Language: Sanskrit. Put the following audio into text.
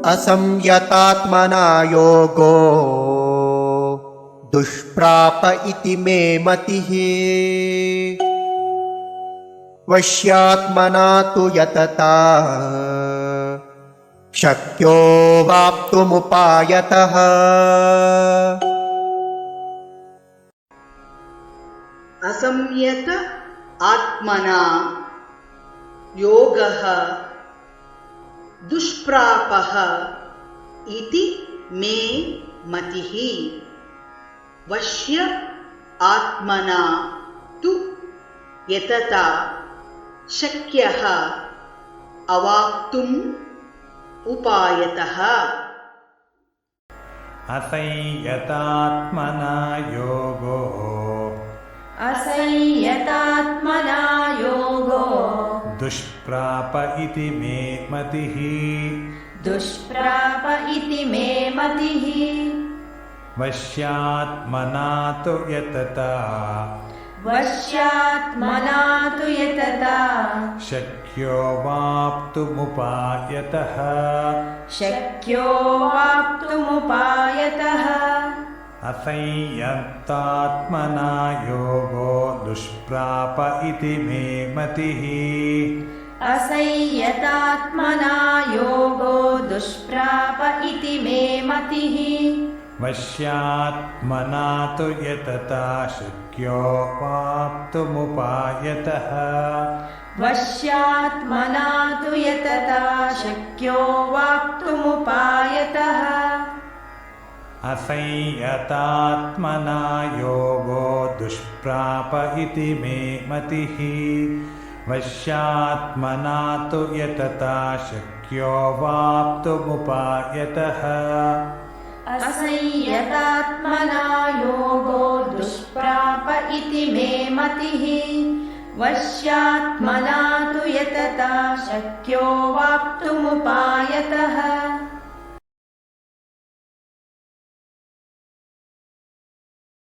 असंयतात्मना योगो दुष्प्राप इति मे मतिः। वश्यात्मना तु यतता शक्यो वाप्तुमुपायतः। असंयत आत्मना योगः दुष्प्रापः इति मे मतिः। वश्य आत्मना तु यतता शक्यः अवाप्तुम् उपायतः। असंयतात्मना योगो दुष्प्राप इति मे मतिः। वश्यात्मना तु यतता शक्यो वाप्तुमुपायतः। असंयतात्मना योगो दुष्प्राप इति मे मतिः। वश्यात्मना तु यतता शक्यो वाप्तुमुपायतः। असंयतात्मना योगो दुष्प्राप इति मे मतिः। वश्यात्मना तु यतता शक्यो वाप्तुमुपायतः। असंयतात्मना योगो दुष्प्राप इति मे मतिः। वश्यात्मना तु यतता शक्यो वाप्तुमुपायतः।